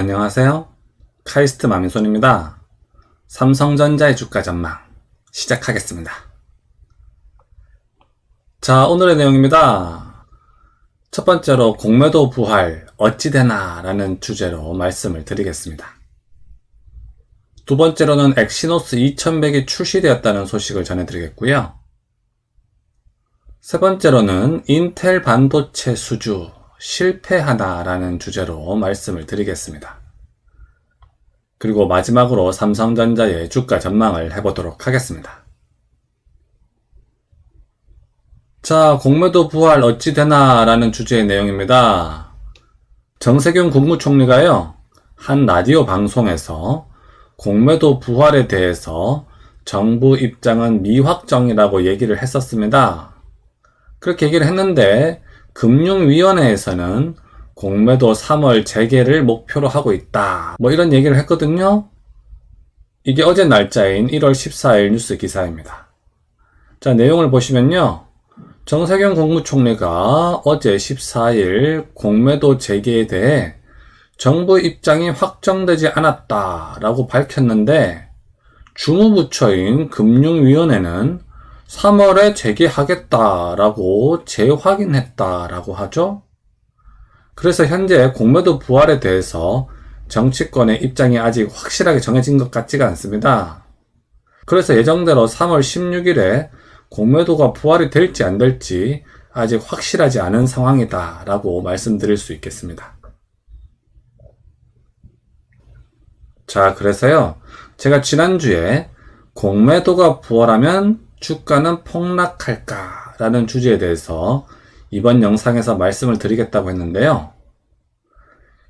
안녕하세요. 카이스트 마미손입니다. 삼성전자의 주가 전망 시작하겠습니다. 자, 오늘의 내용입니다. 첫 번째로 공매도 부활 어찌 되나 라는 주제로 말씀을 드리겠습니다. 두 번째로는 엑시노스 2100이 출시되었다는 소식을 전해드리겠고요. 세 번째로는 인텔 반도체 수주 실패하나 라는 주제로 말씀을 드리겠습니다. 그리고 마지막으로 삼성전자의 주가 전망을 해보도록 하겠습니다. 자, 공매도 부활 어찌 되나 라는 주제의 내용입니다. 정세균 국무총리가요, 한 라디오 방송에서 공매도 부활에 대해서 정부 입장은 미확정이라고 얘기를 했었습니다. 그렇게 얘기를 했는데 금융위원회에서는 공매도 3월 재개를 목표로 하고 있다, 이런 얘기를 했거든요. 이게 어제 날짜인 1월 14일 뉴스 기사입니다. 자, 내용을 보시면요, 정세균 국무총리가 어제 14일 공매도 재개에 대해 정부 입장이 확정되지 않았다라고 밝혔는데, 주무부처인 금융위원회는 3월에 재개하겠다라고 재확인했다라고 하죠. 그래서 현재 공매도 부활에 대해서 정치권의 입장이 아직 확실하게 정해진 것 같지가 않습니다. 그래서 예정대로 3월 16일에 공매도가 부활이 될지 안 될지 아직 확실하지 않은 상황이다 라고 말씀드릴 수 있겠습니다. 자, 그래서요, 제가 지난주에 공매도가 부활하면 주가는 폭락할까 라는 주제에 대해서 이번 영상에서 말씀을 드리겠다고 했는데요.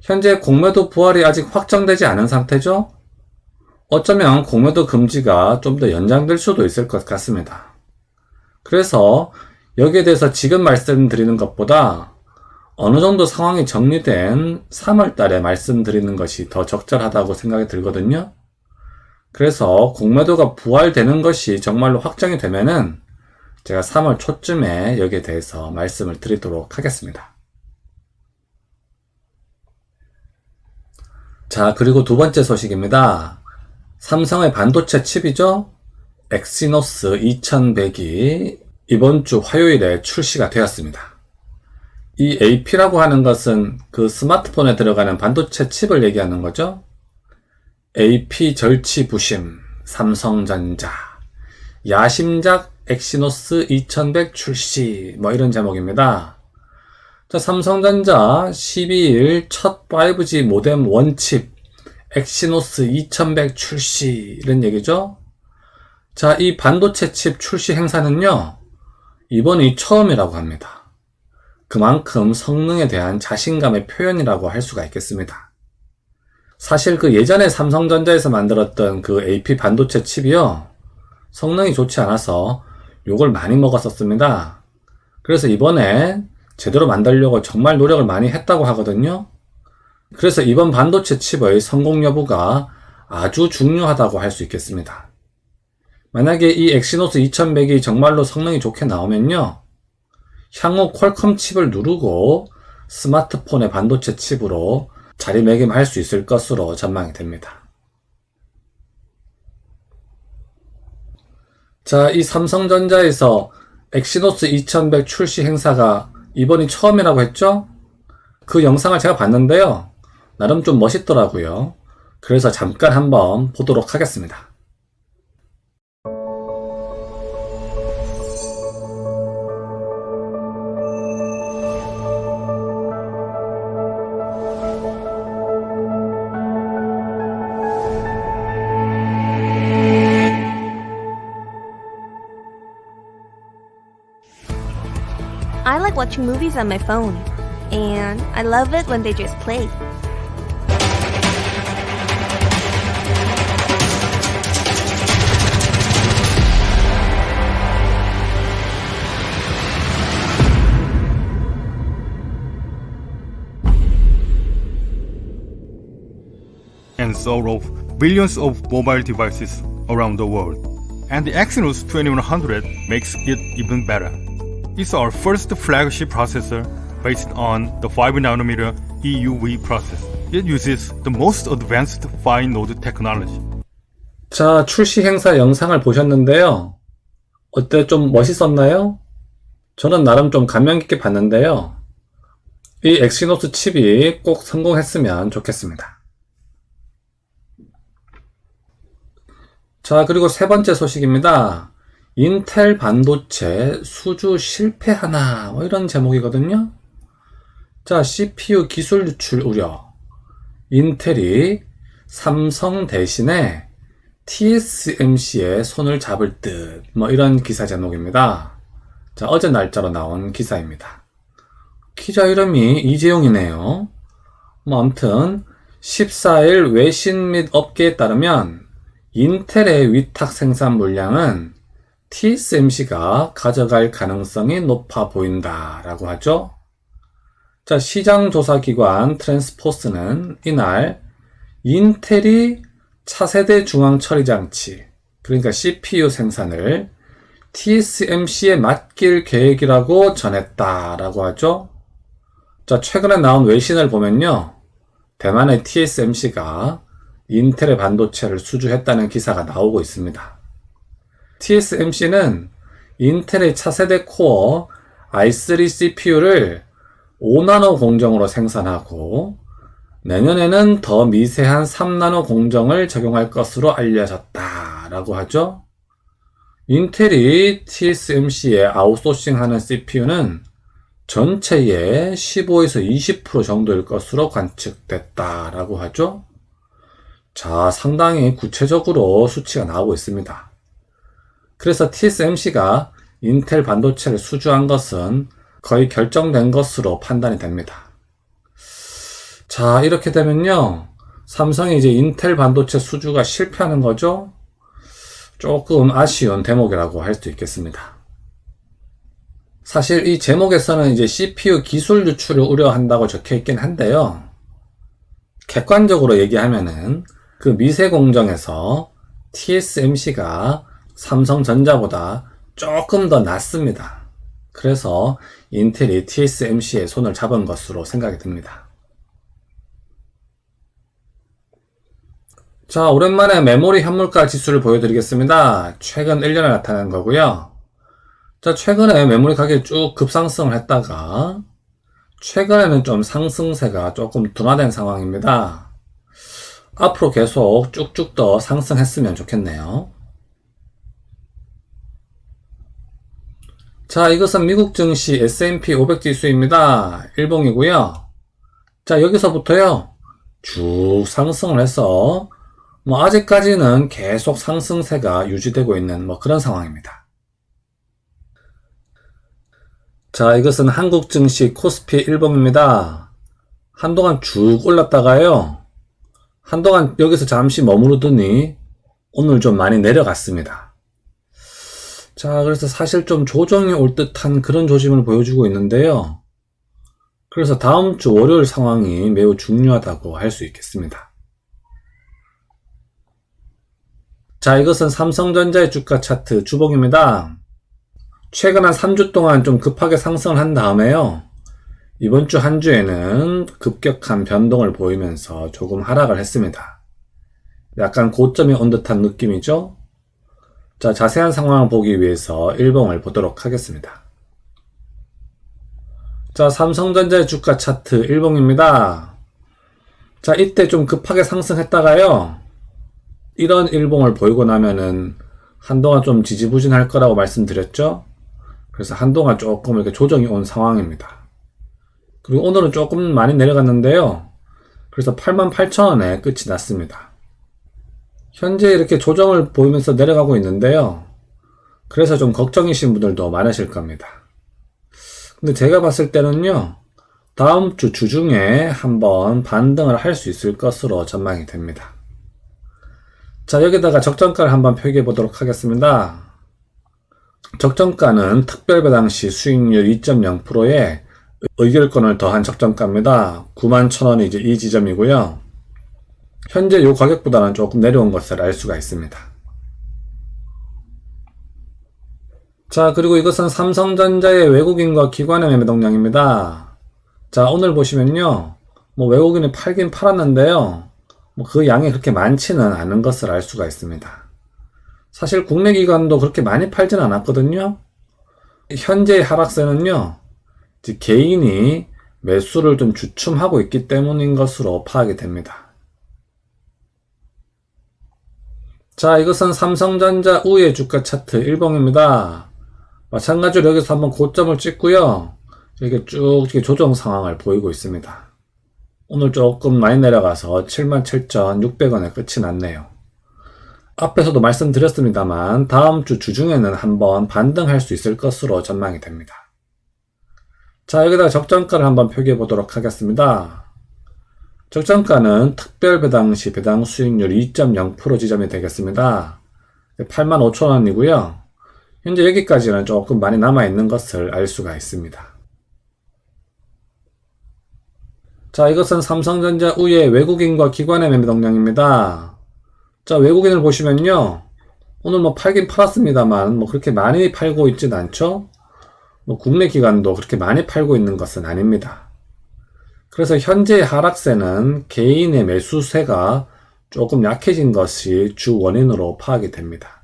현재 공매도 부활이 아직 확정되지 않은 상태죠? 어쩌면 공매도 금지가 좀 더 연장될 수도 있을 것 같습니다. 그래서 여기에 대해서 지금 말씀드리는 것보다 어느 정도 상황이 정리된 3월 달에 말씀드리는 것이 더 적절하다고 생각이 들거든요. 그래서 공매도가 부활되는 것이 정말로 확정이 되면은 제가 3월 초쯤에 여기에 대해서 말씀을 드리도록 하겠습니다. 자, 그리고 두 번째 소식입니다. 삼성의 반도체 칩이죠? 엑시노스 2100이 이번 주 화요일에 출시가 되었습니다. 이 AP라고 하는 것은 그 스마트폰에 들어가는 반도체 칩을 얘기하는 거죠. AP 절치 부심 삼성전자 야심작 엑시노스 2100 출시 이런 제목입니다. 자, 삼성전자 12일 첫 5G 모뎀 원칩 엑시노스 2100 출시 이런 얘기죠. 자, 이 반도체 칩 출시 행사는요, 이번이 처음이라고 합니다. 그만큼 성능에 대한 자신감의 표현이라고 할 수가 있겠습니다. 사실 그 예전에 삼성전자에서 만들었던 그 AP 반도체 칩이요, 성능이 좋지 않아서 욕을 많이 먹었었습니다. 그래서 이번에 제대로 만들려고 정말 노력을 많이 했다고 하거든요. 그래서 이번 반도체 칩의 성공 여부가 아주 중요하다고 할 수 있겠습니다. 만약에 이 엑시노스 2100이 정말로 성능이 좋게 나오면요, 향후 퀄컴 칩을 누르고 스마트폰의 반도체 칩으로 자리매김할 수 있을 것으로 전망이 됩니다. 자, 이 삼성전자에서 엑시노스 2100 출시 행사가 이번이 처음이라고 했죠? 그 영상을 제가 봤는데요, 나름 좀 멋있더라고요. 그래서 잠깐 한번 보도록 하겠습니다. I like watching movies on my phone, and I love it when they just play. And sold off billions of mobile devices around the world. And the Exynos 2100 makes it even better. It's our first flagship processor based on the 5nm EUV process. It uses the most advanced fine node technology. 자, 출시 행사 영상을 보셨는데요. 어때? 좀 멋있었나요? 저는 나름 좀 감명 깊게 봤는데요. 이 엑시노스 칩이 꼭 성공했으면 좋겠습니다. 자, 그리고 세 번째 소식입니다. 인텔 반도체 수주 실패하나, 뭐 이런 제목이거든요. 자, CPU 기술 유출 우려. 인텔이 삼성 대신에 TSMC에 손을 잡을 듯, 뭐 이런 기사 제목입니다. 자, 어제 날짜로 나온 기사입니다. 기자 이름이 이재용이네요. 뭐 아무튼 14일 외신 및 업계에 따르면 인텔의 위탁 생산 물량은 TSMC가 가져갈 가능성이 높아 보인다라고 하죠. 자, 시장조사기관 트랜스포스는 이날 인텔이 차세대 중앙처리장치, 그러니까 CPU 생산을 TSMC에 맡길 계획이라고 전했다라고 하죠. 자, 최근에 나온 외신을 보면요, 대만의 TSMC가 인텔의 반도체를 수주했다는 기사가 나오고 있습니다. TSMC는 인텔의 차세대 코어 i3 CPU를 5나노 공정으로 생산하고 내년에는 더 미세한 3나노 공정을 적용할 것으로 알려졌다라고 하죠. 인텔이 TSMC에 아웃소싱하는 CPU는 전체의 15에서 20% 정도일 것으로 관측됐다라고 하죠. 자, 상당히 구체적으로 수치가 나오고 있습니다. 그래서 TSMC가 인텔 반도체를 수주한 것은 거의 결정된 것으로 판단이 됩니다. 자, 이렇게 되면요, 삼성이 이제 인텔 반도체 수주가 실패하는 거죠? 조금 아쉬운 대목이라고 할 수 있겠습니다. 사실 이 제목에서는 이제 CPU 기술 유출을 우려한다고 적혀 있긴 한데요. 객관적으로 얘기하면은 그 미세 공정에서 TSMC가 삼성전자보다 조금 더 낫습니다. 그래서 인텔이 TSMC의 손을 잡은 것으로 생각이 듭니다. 자, 오랜만에 메모리 현물가 지수를 보여드리겠습니다. 최근 1년에 나타난 거고요. 자, 최근에 메모리 가격이 쭉 급상승을 했다가 최근에는 좀 상승세가 조금 둔화된 상황입니다. 앞으로 계속 쭉쭉 더 상승했으면 좋겠네요. 자, 이것은 미국 증시 S&P 500 지수입니다. 일봉이고요. 자, 여기서부터요, 쭉 상승을 해서 뭐 아직까지는 계속 상승세가 유지되고 있는 뭐 그런 상황입니다. 자, 이것은 한국 증시 코스피 일봉입니다. 한동안 쭉 올랐다가요, 한동안 여기서 잠시 머무르더니 오늘 좀 많이 내려갔습니다. 자, 그래서 사실 좀 조정이 올 듯한 그런 조짐을 보여주고 있는데요. 그래서 다음 주 월요일 상황이 매우 중요하다고 할 수 있겠습니다. 자, 이것은 삼성전자의 주가 차트 주봉입니다. 최근 한 3주 동안 좀 급하게 상승을 한 다음에요, 이번 주 한 주에는 급격한 변동을 보이면서 조금 하락을 했습니다. 약간 고점이 온 듯한 느낌이죠? 자, 자세한 상황을 보기 위해서 일봉을 보도록 하겠습니다. 자, 삼성전자의 주가 차트 일봉입니다. 자, 이때 좀 급하게 상승했다가요, 이런 일봉을 보이고 나면은 한동안 좀 지지부진할 거라고 말씀드렸죠? 그래서 한동안 조금 이렇게 조정이 온 상황입니다. 그리고 오늘은 조금 많이 내려갔는데요. 그래서 88,000원에 끝이 났습니다. 현재 이렇게 조정을 보이면서 내려가고 있는데요. 그래서 좀 걱정이신 분들도 많으실 겁니다. 근데 제가 봤을 때는요, 다음 주 주중에 한번 반등을 할 수 있을 것으로 전망이 됩니다. 자, 여기다가 적정가를 한번 표기해 보도록 하겠습니다. 적정가는 특별 배당 시 수익률 2.0%에 의결권을 더한 적정가입니다. 91,000원이 이제 이 지점이고요. 현재 이 가격보다는 조금 내려온 것을 알 수가 있습니다. 자, 그리고 이것은 삼성전자의 외국인과 기관의 매매 동향입니다. 자, 오늘 보시면요, 뭐 외국인이 팔긴 팔았는데요. 뭐 그 양이 그렇게 많지는 않은 것을 알 수가 있습니다. 사실 국내 기관도 그렇게 많이 팔진 않았거든요. 현재의 하락세는요, 개인이 매수를 좀 주춤하고 있기 때문인 것으로 파악이 됩니다. 자, 이것은 삼성전자 우회 주가 차트 일봉입니다. 마찬가지로 여기서 한번 고점을 찍고요. 이렇게 쭉 조정 상황을 보이고 있습니다. 오늘 조금 많이 내려가서 77,600원에 끝이 났네요. 앞에서도 말씀드렸습니다만 다음 주 주중에는 한번 반등할 수 있을 것으로 전망이 됩니다. 자, 여기다가 적정가를 한번 표기해 보도록 하겠습니다. 적정가는 특별 배당 시 배당 수익률 2.0% 지점이 되겠습니다. 85,000원이고요. 현재 여기까지는 조금 많이 남아있는 것을 알 수가 있습니다. 자, 이것은 삼성전자 우회 외국인과 기관의 매매 동향입니다. 자, 외국인을 보시면요, 오늘 뭐 팔긴 팔았습니다만 뭐 그렇게 많이 팔고 있진 않죠. 뭐 국내 기관도 그렇게 많이 팔고 있는 것은 아닙니다. 그래서 현재의 하락세는 개인의 매수세가 조금 약해진 것이 주 원인으로 파악이 됩니다.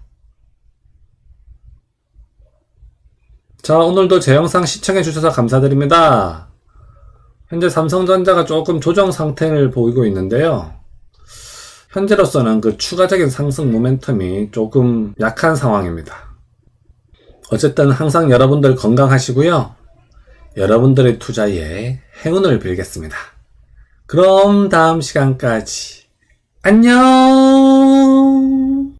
자, 오늘도 제 영상 시청해 주셔서 감사드립니다. 현재 삼성전자가 조금 조정 상태를 보이고 있는데요. 현재로서는 그 추가적인 상승 모멘텀이 조금 약한 상황입니다. 어쨌든 항상 여러분들 건강하시고요. 여러분들의 투자에 행운을 빌겠습니다. 그럼 다음 시간까지 안녕!